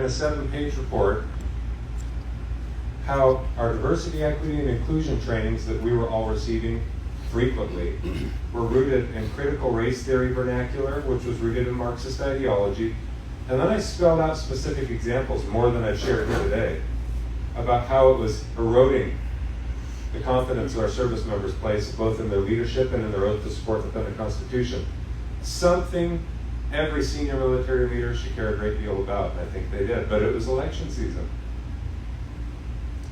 a 7-page report how our diversity, equity, and inclusion trainings that we were all receiving frequently were rooted in critical race theory vernacular, which was rooted in Marxist ideology. And then I spelled out specific examples, more than I've shared here today, about how it was eroding the confidence that our service members place both in their leadership and in their oath to support the Pentagon Constitution. Something every senior military leader should care a great deal about, and I think they did, but it was election season.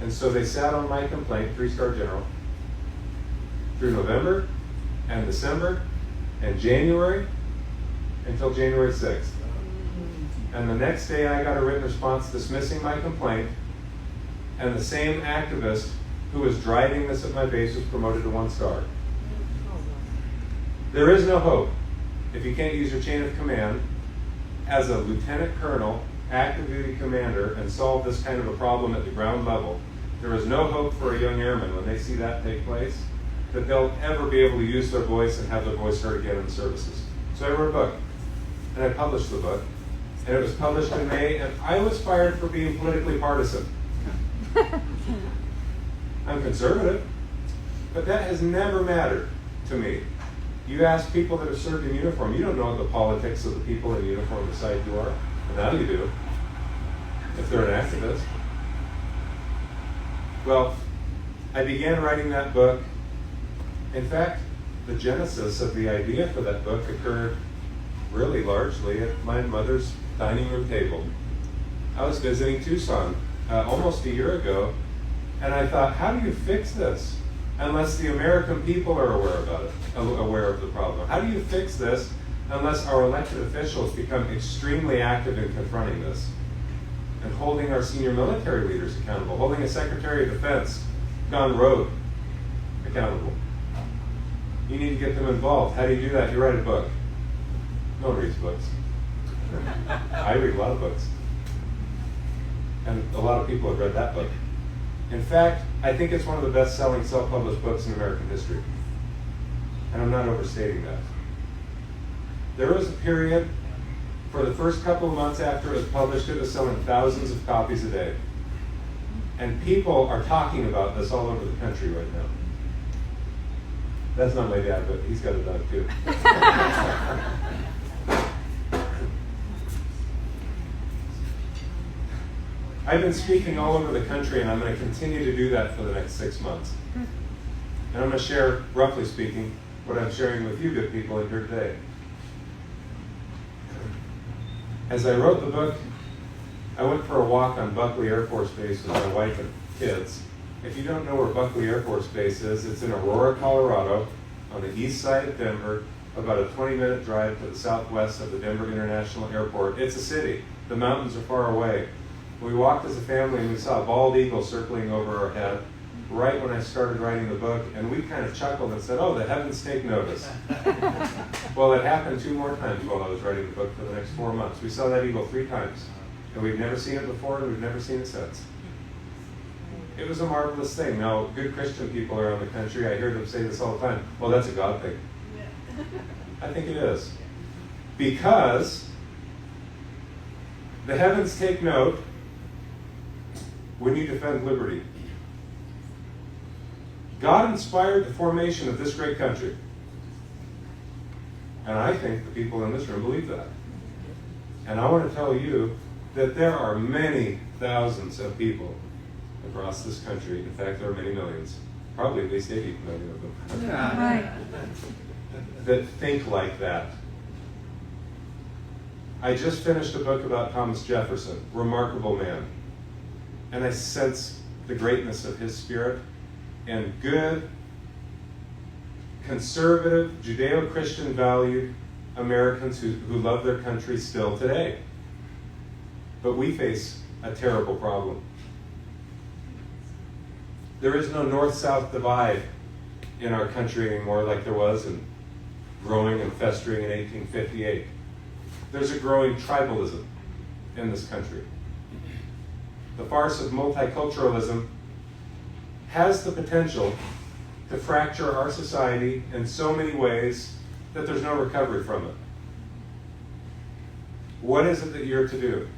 And so they sat on my complaint, 3-star general, through November and December and January until January 6th. And the next day I got a written response dismissing my complaint, and the same activist who was driving this at my base was promoted to 1-star. There is no hope if you can't use your chain of command as a lieutenant colonel, active duty commander, and solve this kind of a problem at the ground level. There is no hope for a young airman when they see that take place, that they'll ever be able to use their voice and have their voice heard again in the services. So I wrote a book, and I published the book, and it was published in May, and I was fired for being politically partisan. I'm conservative, but that has never mattered to me. You ask people that have served in uniform, you don't know the politics of the people in uniform decide you are, and now you do, if they're an activist. Well, I began writing that book. In fact, the genesis of the idea for that book occurred really largely at my mother's dining room table. I was visiting Tucson almost a year ago, and I thought, how do you fix this unless the American people are aware of the problem? How do you fix this unless our elected officials become extremely active in confronting this and holding our senior military leaders accountable, holding a Secretary of Defense gone rogue accountable? You need to get them involved. How do you do that? You write a book. No one reads books. I read a lot of books. And a lot of people have read that book. In fact, I think it's one of the best-selling self-published books in American history. And I'm not overstating that. There was a period, for the first couple of months after it was published, it was selling thousands of copies a day. And people are talking about this all over the country right now. That's not my dad, but he's got a dog too. I've been speaking all over the country, and I'm going to continue to do that for the next 6 months. And I'm going to share, roughly speaking, what I'm sharing with you good people in here today. As I wrote the book, I went for a walk on Buckley Air Force Base with my wife and kids. If you don't know where Buckley Air Force Base is, it's in Aurora, Colorado, on the east side of Denver, about a 20-minute drive to the southwest of the Denver International Airport. It's a city. The mountains are far away. We walked as a family and we saw a bald eagle circling over our head right when I started writing the book, and we kind of chuckled and said, oh, the heavens take notice. Well, it happened 2 more times while I was writing the book for the next 4 months. We saw that eagle 3 times, and we've never seen it before, and we've never seen it since. It was a marvelous thing. Now, good Christian people around the country, I hear them say this all the time, well, that's a God thing. I think it is. Because the heavens take note when you defend liberty. God inspired the formation of this great country. And I think the people in this room believe that. And I want to tell you that there are many thousands of people across this country. In fact, there are many millions. Probably at least 80 million of them. Yeah. Right. That think like that. I just finished a book about Thomas Jefferson, remarkable man. And I sense the greatness of his spirit and good, conservative, Judeo-Christian valued Americans who love their country still today. But we face a terrible problem. There is no north-south divide in our country anymore like there was and growing and festering in 1858. There's a growing tribalism in this country. The farce of multiculturalism has the potential to fracture our society in so many ways that there's no recovery from it. What is it that you're to do?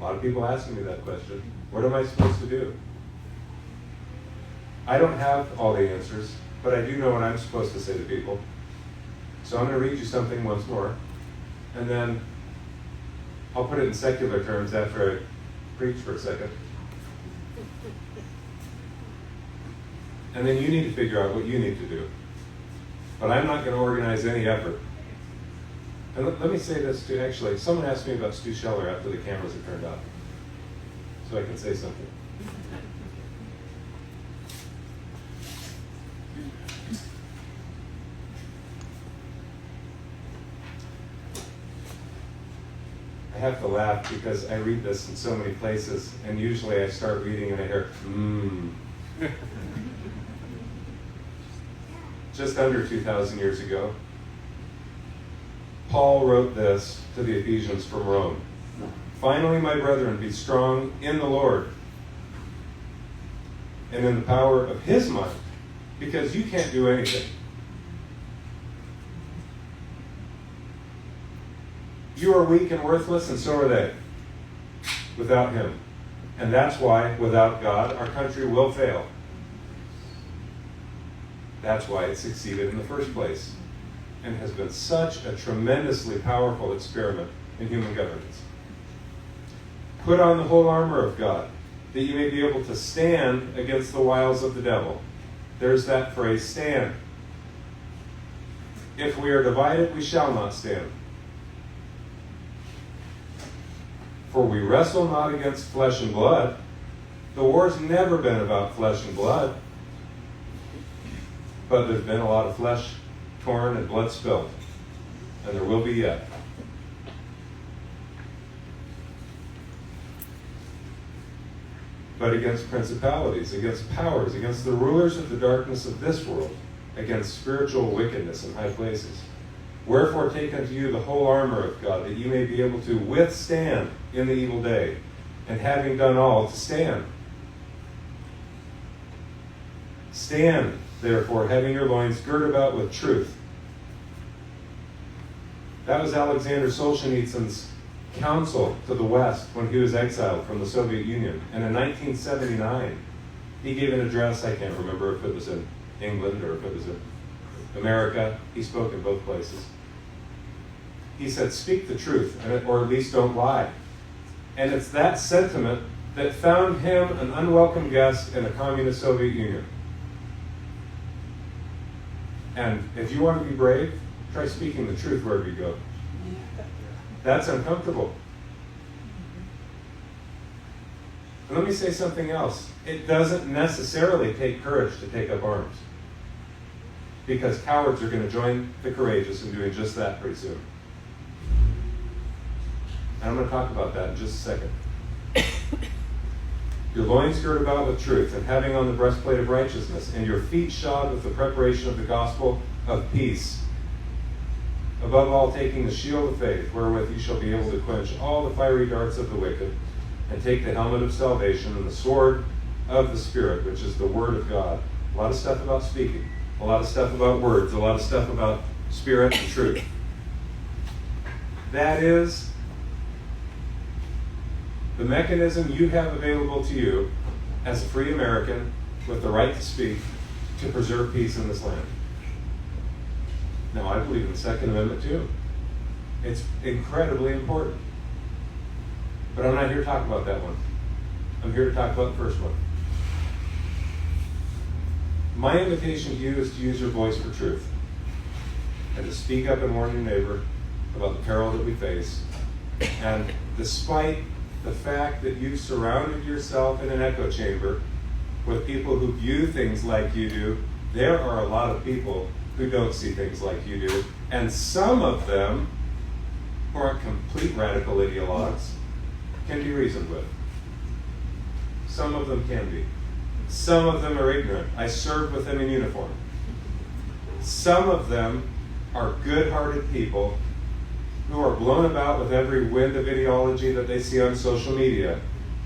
A lot of people asking me that question. What am I supposed to do? I don't have all the answers, but I do know what I'm supposed to say to people. So I'm going to read you something once more, and then I'll put it in secular terms after I preach for a second. And then you need to figure out what you need to do. But I'm not going to organize any effort. And let me say this too, actually. Someone asked me about Stu Scheller after the cameras had turned off. So I can say something. I have to laugh because I read this in so many places, and usually I start reading and I hear, Just under 2,000 years ago, Paul wrote this to the Ephesians from Rome. Finally, my brethren, be strong in the Lord and in the power of his might, because you can't do anything. You are weak and worthless, and so are they, without him. And that's why, without God, our country will fail. That's why it succeeded in the first place, and has been such a tremendously powerful experiment in human governance. Put on the whole armor of God, that you may be able to stand against the wiles of the devil. There's that phrase, stand. If we are divided, we shall not stand. For we wrestle not against flesh and blood. The war's never been about flesh and blood. But there's been a lot of flesh torn and blood spilled. And there will be yet. But against principalities, against powers, against the rulers of the darkness of this world, against spiritual wickedness in high places. Wherefore take unto you the whole armor of God, that you may be able to withstand in the evil day, and having done all, to stand. Stand, therefore, having your loins girt about with truth. That was Alexander Solzhenitsyn's counsel to the West when he was exiled from the Soviet Union. And in 1979, he gave an address. I can't remember if it was in England or if it was in America. He spoke in both places. He said, speak the truth, or at least don't lie. And it's that sentiment that found him an unwelcome guest in a communist Soviet Union. And if you want to be brave, try speaking the truth wherever you go. That's uncomfortable. And let me say something else. It doesn't necessarily take courage to take up arms, because cowards are going to join the courageous in doing just that pretty soon. And I'm going to talk about that in just a second. Your loins girt about with truth, and having on the breastplate of righteousness, and your feet shod with the preparation of the gospel of peace. Above all, taking the shield of faith, wherewith you shall be able to quench all the fiery darts of the wicked, and take the helmet of salvation and the sword of the Spirit, which is the word of God. A lot of stuff about speaking, a lot of stuff about words, a lot of stuff about spirit and truth. That is the mechanism you have available to you as a free American with the right to speak to preserve peace in this land. Now, I believe in the Second Amendment too. It's incredibly important. But I'm not here to talk about that one. I'm here to talk about the first one. My invitation to you is to use your voice for truth, and to speak up and warn your neighbor about the peril that we face. And despite the fact that you've surrounded yourself in an echo chamber with people who view things like you do, there are a lot of people who don't see things like you do. And some of them, who aren't complete radical ideologues, can be reasoned with. Some of them can be. Some of them are ignorant. I served with them in uniform. Some of them are good-hearted people who are blown about with every wind of ideology that they see on social media.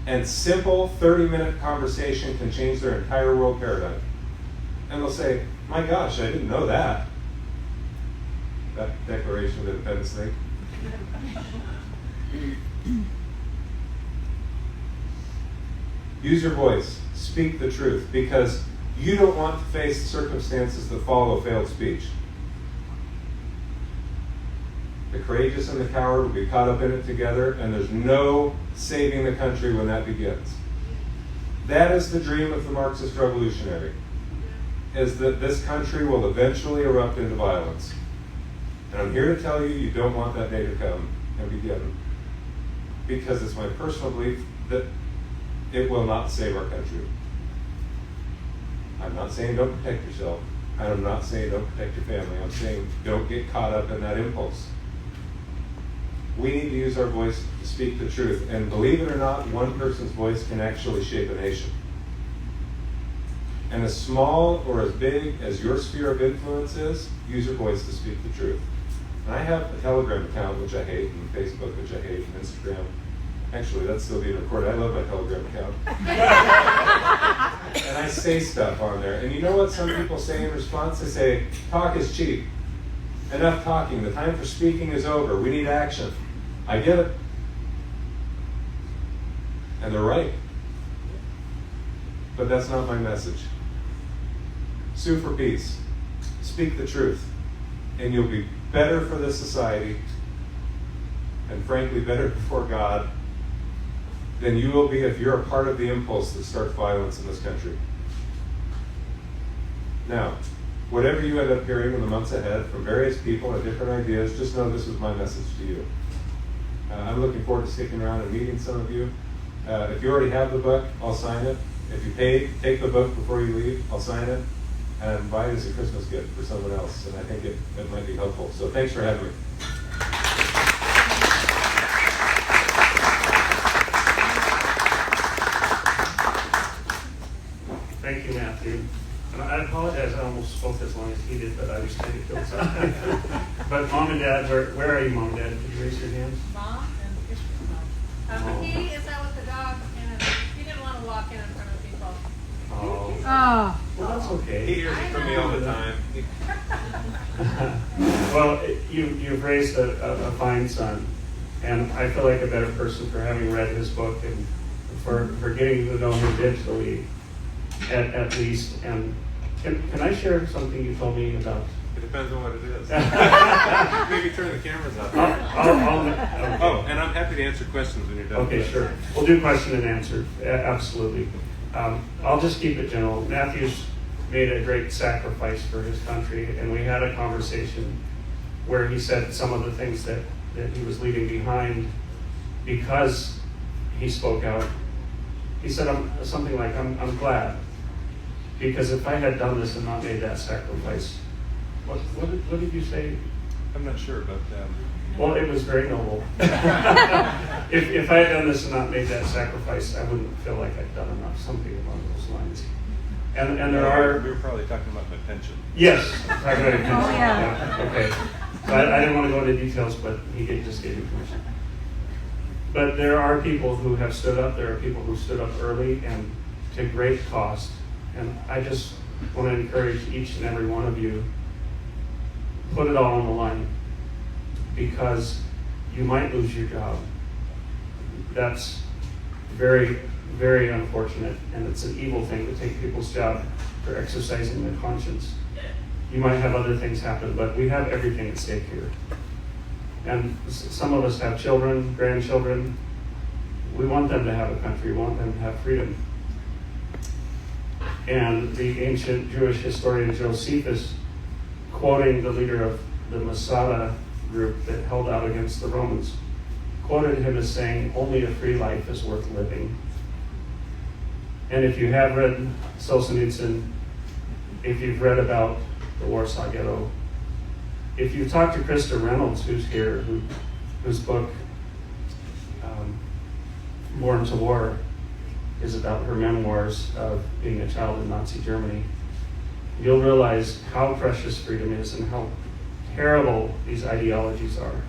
And simple 30-minute conversation can change their entire world paradigm. And they'll say, my gosh, I didn't know that. That Declaration of Independence thing. Use your voice. Speak the truth, because you don't want to face the circumstances that follow failed speech. The courageous and the coward will be caught up in it together, and there's no saving the country when that begins. That is the dream of the Marxist revolutionary, is that this country will eventually erupt into violence. And I'm here to tell you, you don't want that day to come and begin, because it's my personal belief that it will not save our country. I'm not saying don't protect yourself. I'm not saying don't protect your family. I'm saying don't get caught up in that impulse. We need to use our voice to speak the truth. And believe it or not, one person's voice can actually shape a nation. And as small or as big as your sphere of influence is, use your voice to speak the truth. And I have a Telegram account, which I hate, and Facebook, which I hate, and Instagram. Actually, that's still being recorded. I love my Telegram account. And I say stuff on there. And you know what some people say in response? They say, talk is cheap. Enough talking. The time for speaking is over. We need action. I get it. And they're right. But that's not my message. Sue for peace. Speak the truth. And you'll be better for this society, and frankly, better before God, than you will be if you're a part of the impulse that starts violence in this country. Now, whatever you end up hearing in the months ahead from various people and different ideas, just know this is my message to you. I'm looking forward to sticking around and meeting some of you. If you already have the book, I'll sign it. If you paid, take the book before you leave, I'll sign it. And buy it as a Christmas gift for someone else. And I think it might be helpful. So thanks for having me. Thank you, Matthew. And I apologize, I almost spoke as long as he did, but I was trying to kill time. But Mom and Dad, where are you, Mom and Dad? Could you raise your hands? Mom and Christian Mom. He is out with the dog, and he didn't want to walk in front of people. Oh. Well, that's okay. He hears it from me all the time. Well, you've raised a fine son, and I feel like a better person for having read his book and for getting to know him digitally, at least. And can I share something you told me about? It depends on what it is. Maybe turn the cameras off. Okay. Oh, and I'm happy to answer questions when you're done. Okay, sure. We'll do question and answer. Absolutely. I'll just keep it general. Matthew's made a great sacrifice for his country, and we had a conversation where he said some of the things that he was leaving behind because he spoke out. He said something like, I'm glad, because if I had done this and not made that sacrifice, what did you say? I'm not sure, but... Well, it was very noble. If I had done this and not made that sacrifice, I wouldn't feel like I'd done enough, something along those lines. And there are... We were probably talking about my pension. Yes. Talking about pension. Oh, yeah. Okay. So I didn't want to go into details, but he just gave me permission. But there are people who have stood up. There are people who stood up early and to great cost. And I just want to encourage each and every one of you, put it all on the line, because you might lose your job. That's very, very unfortunate, and it's an evil thing to take people's job for exercising their conscience. You might have other things happen, but we have everything at stake here. And some of us have children, grandchildren. We want them to have a country. We want them to have freedom. And the ancient Jewish historian Josephus, quoting the leader of the Masada group that held out against the Romans, quoted him as saying, only a free life is worth living. And if you have read Solzhenitsyn, if you've read about the Warsaw Ghetto, if you talk to Krista Reynolds, who's here, whose book, Born to War, is about her memoirs of being a child in Nazi Germany, you'll realize how precious freedom is and how terrible these ideologies are.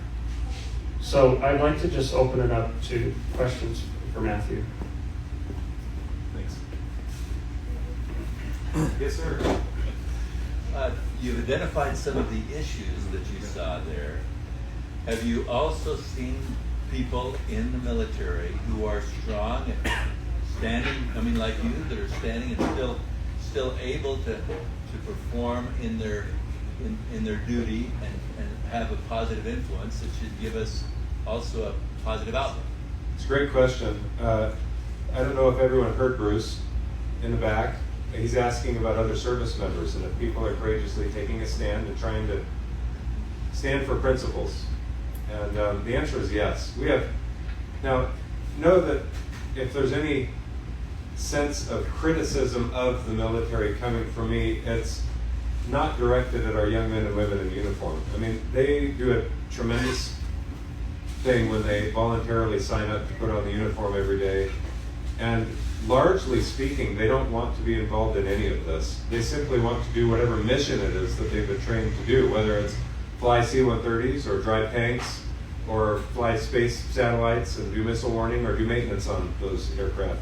So I'd like to just open it up to questions for Matthew. Thanks. Yes, sir. You've identified some of the issues that you saw there. Have you also seen people in the military who are strong and standing, I mean, like you, that are standing and still able to perform in their duty and have a positive influence, it should give us also a positive outlook. It's a great question. I don't know if everyone heard Bruce in the back. He's asking about other service members and if people are courageously taking a stand and trying to stand for principles. And the answer is yes. We have, now, know that if there's any sense of criticism of the military coming from me, it's not directed at our young men and women in uniform. I mean, they do a tremendous thing when they voluntarily sign up to put on the uniform every day. And largely speaking, they don't want to be involved in any of this. They simply want to do whatever mission it is that they've been trained to do, whether it's fly C-130s or drive tanks or fly space satellites and do missile warning or do maintenance on those aircraft.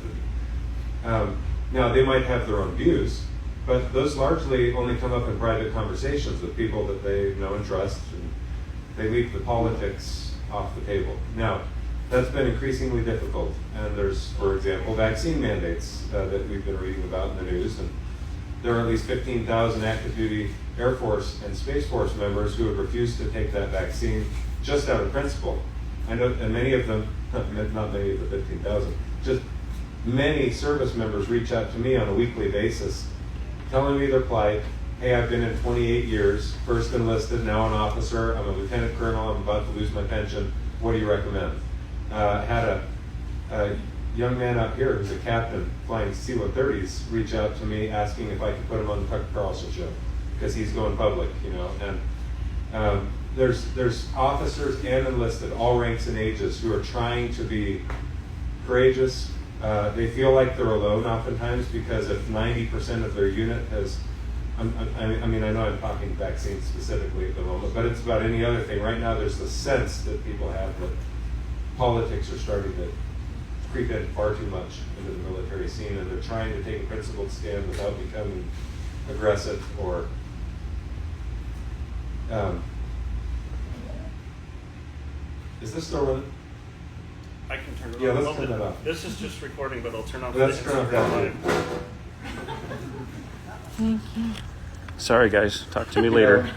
Now, they might have their own views, but those largely only come up in private conversations with people that they know and trust, and they leave the politics off the table. Now, that's been increasingly difficult, and there's, for example, vaccine mandates that we've been reading about in the news, and there are at least 15,000 active duty Air Force and Space Force members who have refused to take that vaccine just out of principle. I know, and many of them, not many of the 15,000, just many service members reach out to me on a weekly basis, telling me their plight. Hey, I've been in 28 years, first enlisted, now an officer, I'm a lieutenant colonel, I'm about to lose my pension, what do you recommend? Had a young man up here who's a captain flying C-130s reach out to me asking if I could put him on the Tucker Carlson show because he's going public, you know. And there's officers and enlisted, all ranks and ages, who are trying to be courageous. They feel like they're alone oftentimes because if 90% of their unit has, I mean, I know I'm talking vaccines specifically at the moment, but it's about any other thing. Right now there's the sense that people have that politics are starting to creep in far too much into the military scene, and they're trying to take a principled stand without becoming aggressive or is this still running? I can turn it Yeah, off. let's turn that off. This is just recording, but I'll turn off Let's the turn off Instagram that. live. Sorry guys, talk to me later.